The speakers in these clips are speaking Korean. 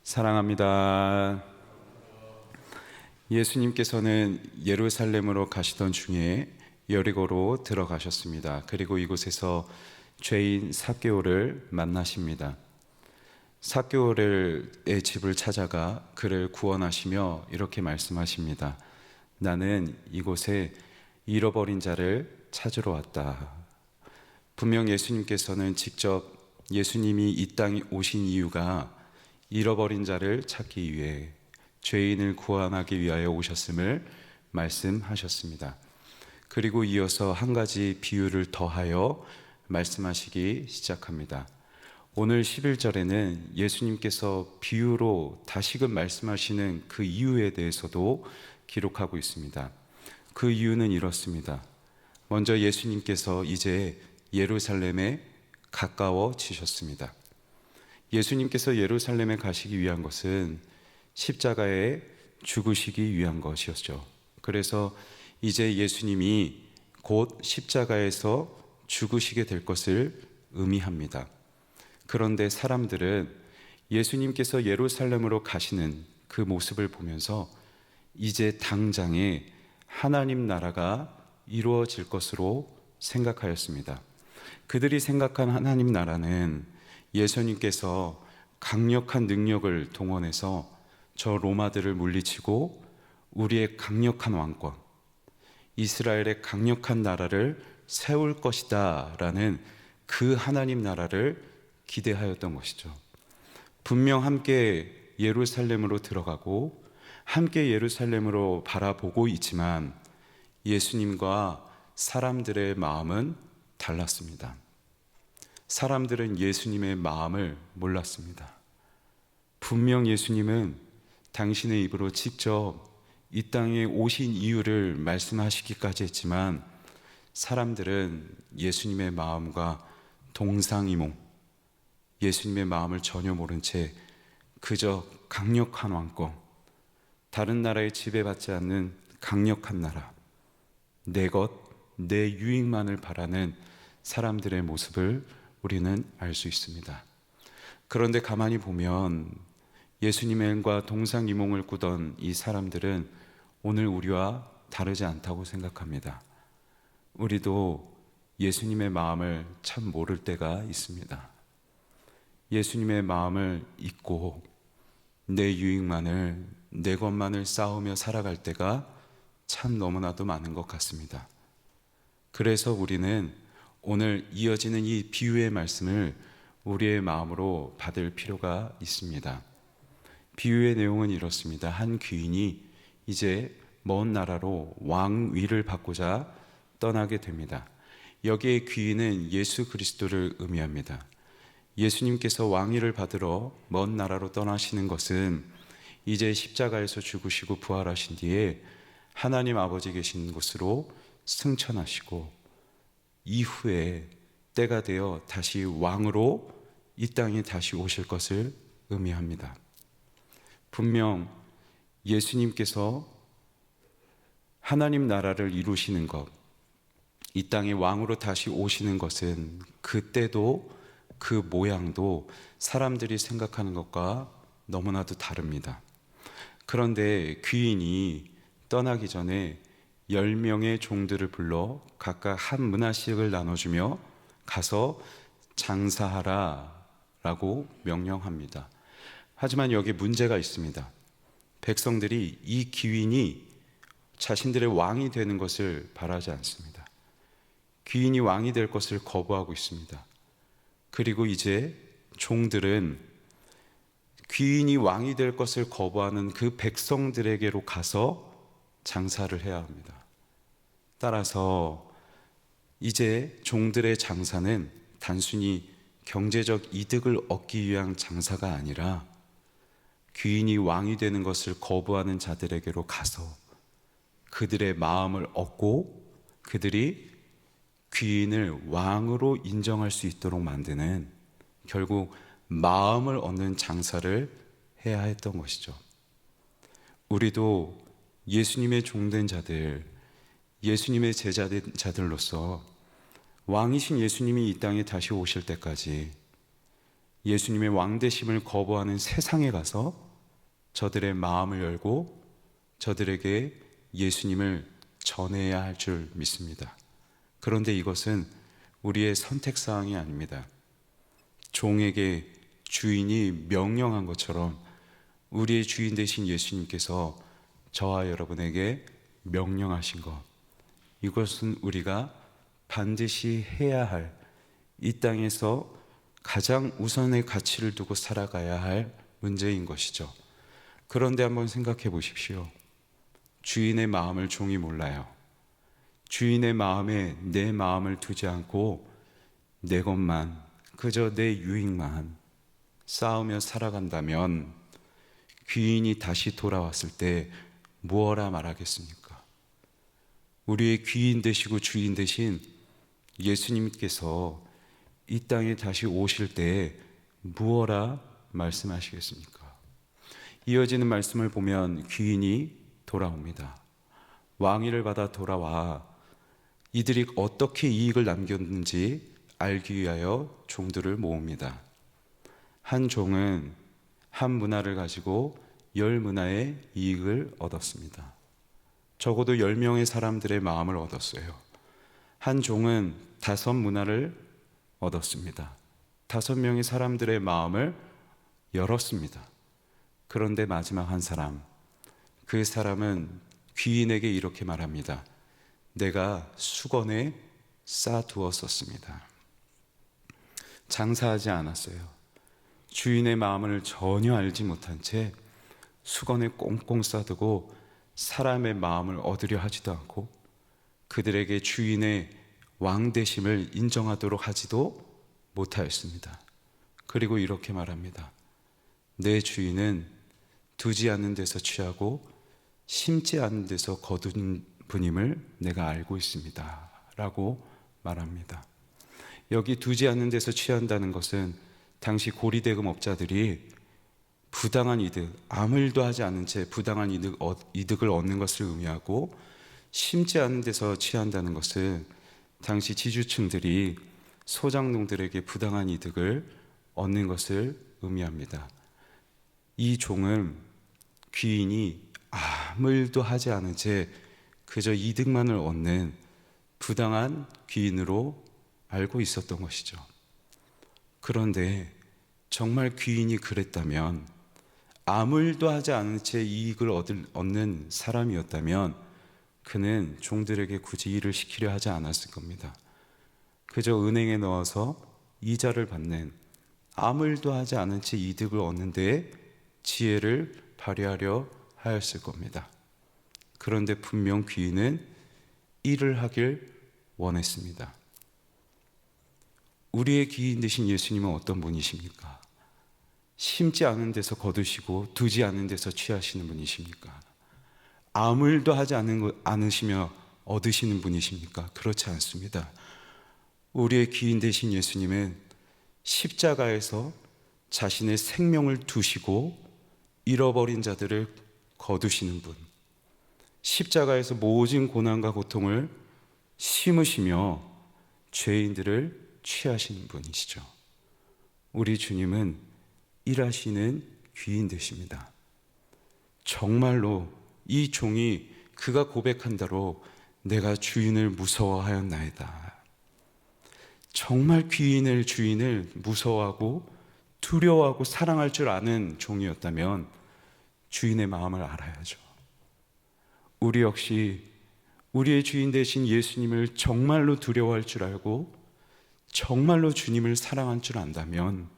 사랑합니다. 예수님께서는 예루살렘으로 가시던 중에 여리고로 들어가셨습니다. 그리고 이곳에서 죄인 삭개오를 만나십니다. 삭개오의 집을 찾아가 그를 구원하시며 이렇게 말씀하십니다. 나는 이곳에 잃어버린 자를 찾으러 왔다. 분명 예수님께서는 직접 예수님이 이 땅에 오신 이유가 잃어버린 자를 찾기 위해, 죄인을 구원하기 위하여 오셨음을 말씀하셨습니다. 그리고 이어서 한 가지 비유를 더하여 말씀하시기 시작합니다. 오늘 11절에는 예수님께서 비유로 다시금 말씀하시는 그 이유에 대해서도 기록하고 있습니다. 그 이유는 이렇습니다. 먼저 예수님께서 이제 예루살렘에 가까워지셨습니다. 예수님께서 예루살렘에 가시기 위한 것은 십자가에 죽으시기 위한 것이었죠. 그래서 이제 예수님이 곧 십자가에서 죽으시게 될 것을 의미합니다. 그런데 사람들은 예수님께서 예루살렘으로 가시는 그 모습을 보면서 이제 당장에 하나님 나라가 이루어질 것으로 생각하였습니다. 그들이 생각한 하나님 나라는 예수님께서 강력한 능력을 동원해서 저 로마들을 물리치고 우리의 강력한 왕권, 이스라엘의 강력한 나라를 세울 것이다 라는 그 하나님 나라를 기대하였던 것이죠. 분명 함께 예루살렘으로 들어가고 함께 예루살렘으로 바라보고 있지만 예수님과 사람들의 마음은 달랐습니다. 사람들은 예수님의 마음을 몰랐습니다. 분명 예수님은 당신의 입으로 직접 이 땅에 오신 이유를 말씀하시기까지 했지만 사람들은 예수님의 마음과 동상이몽, 예수님의 마음을 전혀 모른 채 그저 강력한 왕권, 다른 나라에 지배받지 않는 강력한 나라, 내 것, 내 유익만을 바라는 사람들의 모습을 우리는 알 수 있습니다. 그런데 가만히 보면 예수님과 동상이몽을 꾸던 이 사람들은 오늘 우리와 다르지 않다고 생각합니다. 우리도 예수님의 마음을 참 모를 때가 있습니다. 예수님의 마음을 잊고 내 유익만을, 내 것만을 쌓으며 살아갈 때가 참 너무나도 많은 것 같습니다. 그래서 우리는 오늘 이어지는 이 비유의 말씀을 우리의 마음으로 받을 필요가 있습니다. 비유의 내용은 이렇습니다. 한 귀인이 이제 먼 나라로 왕위를 받고자 떠나게 됩니다. 여기에 귀인은 예수 그리스도를 의미합니다. 예수님께서 왕위를 받으러 먼 나라로 떠나시는 것은 이제 십자가에서 죽으시고 부활하신 뒤에 하나님 아버지 계신 곳으로 승천하시고 이후에 때가 되어 다시 왕으로 이 땅에 다시 오실 것을 의미합니다. 분명 예수님께서 하나님 나라를 이루시는 것, 이 땅에 왕으로 다시 오시는 것은 그때도 그 모양도 사람들이 생각하는 것과 너무나도 다릅니다. 그런데 귀인이 떠나기 전에 10명의 종들을 불러 각각 한 므나씩을 나눠주며 가서 장사하라 라고 명령합니다. 하지만 여기 문제가 있습니다. 백성들이 이 귀인이 자신들의 왕이 되는 것을 바라지 않습니다. 귀인이 왕이 될 것을 거부하고 있습니다. 그리고 이제 종들은 귀인이 왕이 될 것을 거부하는 그 백성들에게로 가서 장사를 해야 합니다. 따라서 이제 종들의 장사는 단순히 경제적 이득을 얻기 위한 장사가 아니라 귀인이 왕이 되는 것을 거부하는 자들에게로 가서 그들의 마음을 얻고 그들이 귀인을 왕으로 인정할 수 있도록 만드는, 결국 마음을 얻는 장사를 해야 했던 것이죠. 우리도 예수님의 종된 자들, 예수님의 제자된 자들로서 왕이신 예수님이 이 땅에 다시 오실 때까지 예수님의 왕되심을 거부하는 세상에 가서 저들의 마음을 열고 저들에게 예수님을 전해야 할 줄 믿습니다. 그런데 이것은 우리의 선택사항이 아닙니다. 종에게 주인이 명령한 것처럼 우리의 주인 되신 예수님께서 저와 여러분에게 명령하신 것, 이것은 우리가 반드시 해야 할, 이 땅에서 가장 우선의 가치를 두고 살아가야 할 문제인 것이죠. 그런데 한번 생각해 보십시오. 주인의 마음을 종이 몰라요. 주인의 마음에 내 마음을 두지 않고 내 것만, 그저 내 유익만 쌓으며 살아간다면 귀인이 다시 돌아왔을 때 무엇라 말하겠습니까? 우리의 귀인 되시고 주인 되신 예수님께서 이 땅에 다시 오실 때 무엇라 말씀하시겠습니까? 이어지는 말씀을 보면 귀인이 돌아옵니다. 왕위를 받아 돌아와 이들이 어떻게 이익을 남겼는지 알기 위하여 종들을 모읍니다. 한 종은 한 문화를 가지고 10문화의 이익을 얻었습니다. 적어도 10명의 사람들의 마음을 얻었어요. 한 종은 5문화를 얻었습니다. 5명의 사람들의 마음을 열었습니다. 그런데 마지막 한 사람, 그 사람은 귀인에게 이렇게 말합니다. 내가 수건에 싸두었었습니다. 장사하지 않았어요. 주인의 마음을 전혀 알지 못한 채 수건에 꽁꽁 싸두고 사람의 마음을 얻으려 하지도 않고 그들에게 주인의 왕되심을 인정하도록 하지도 못하였습니다. 그리고 이렇게 말합니다. 내 주인은 두지 않는 데서 취하고 심지 않는 데서 거둔 분임을 내가 알고 있습니다. 라고 말합니다. 여기 두지 않는 데서 취한다는 것은 당시 고리대금업자들이 부당한 이득, 아무 일도 하지 않은 채 부당한 이득을 얻는 것을 의미하고, 심지 않은 데서 취한다는 것은 당시 지주층들이 소장농들에게 부당한 이득을 얻는 것을 의미합니다. 이 종은 귀인이 아무 일도 하지 않은 채 그저 이득만을 얻는 부당한 귀인으로 알고 있었던 것이죠. 그런데 정말 귀인이 그랬다면, 아무 일도 하지 않은 채 이익을 얻는 사람이었다면 그는 종들에게 굳이 일을 시키려 하지 않았을 겁니다. 그저 은행에 넣어서 이자를 받는, 아무 일도 하지 않은 채 이득을 얻는 데에 지혜를 발휘하려 하였을 겁니다. 그런데 분명 귀인은 일을 하길 원했습니다. 우리의 귀인 되신 예수님은 어떤 분이십니까? 심지 않은 데서 거두시고 두지 않은 데서 취하시는 분이십니까? 아무 일도 하지 않으시며 얻으시는 분이십니까? 그렇지 않습니다. 우리의 귀인 되신 예수님은 십자가에서 자신의 생명을 두시고 잃어버린 자들을 거두시는 분, 십자가에서 모진 고난과 고통을 심으시며 죄인들을 취하시는 분이시죠. 우리 주님은 일하시는 귀인 되십니다. 정말로 이 종이 그가 고백한 대로 내가 주인을 무서워하였나이다. 정말 주인을 무서워하고 두려워하고 사랑할 줄 아는 종이었다면 주인의 마음을 알아야죠. 우리 역시 우리의 주인 되신 예수님을 정말로 두려워할 줄 알고 정말로 주님을 사랑할 줄 안다면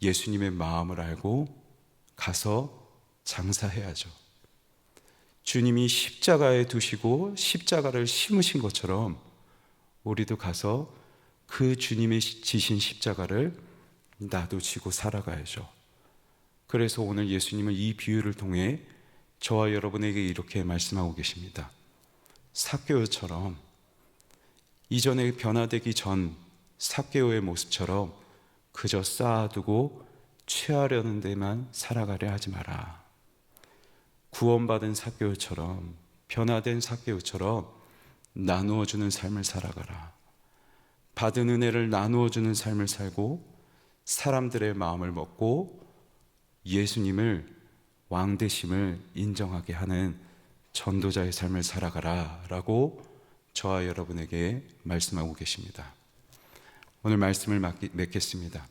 예수님의 마음을 알고 가서 장사해야죠. 주님이 십자가에 두시고 십자가를 심으신 것처럼 우리도 가서 그 주님의 지신 십자가를 나도 지고 살아가야죠. 그래서 오늘 예수님은 이 비유를 통해 저와 여러분에게 이렇게 말씀하고 계십니다. 삭개오처럼, 이전에 변화되기 전 삭개오의 모습처럼 그저 쌓아두고 취하려는 데만 살아가려 하지 마라. 구원받은 삭개오처럼, 변화된 삭개오처럼 나누어주는 삶을 살아가라. 받은 은혜를 나누어주는 삶을 살고 사람들의 마음을 먹고 예수님을 왕 되심을 인정하게 하는 전도자의 삶을 살아가라 라고 저와 여러분에게 말씀하고 계십니다. 오늘 말씀을 맺겠습니다.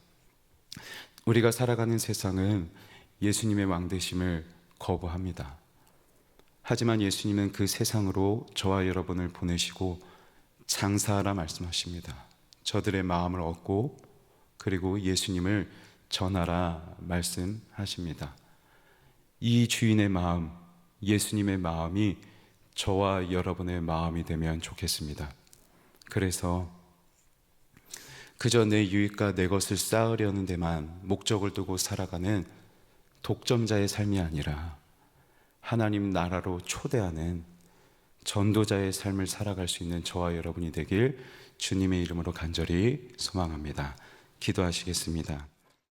우리가 살아가는 세상은 예수님의 왕 되심을 거부합니다. 하지만 예수님은 그 세상으로 저와 여러분을 보내시고 장사하라 말씀하십니다. 저들의 마음을 얻고 그리고 예수님을 전하라 말씀하십니다. 이 주인의 마음, 예수님의 마음이 저와 여러분의 마음이 되면 좋겠습니다. 그래서 그저 내 유익과 내 것을 쌓으려는 데만 목적을 두고 살아가는 독점자의 삶이 아니라 하나님 나라로 초대하는 전도자의 삶을 살아갈 수 있는 저와 여러분이 되길 주님의 이름으로 간절히 소망합니다. 기도하시겠습니다.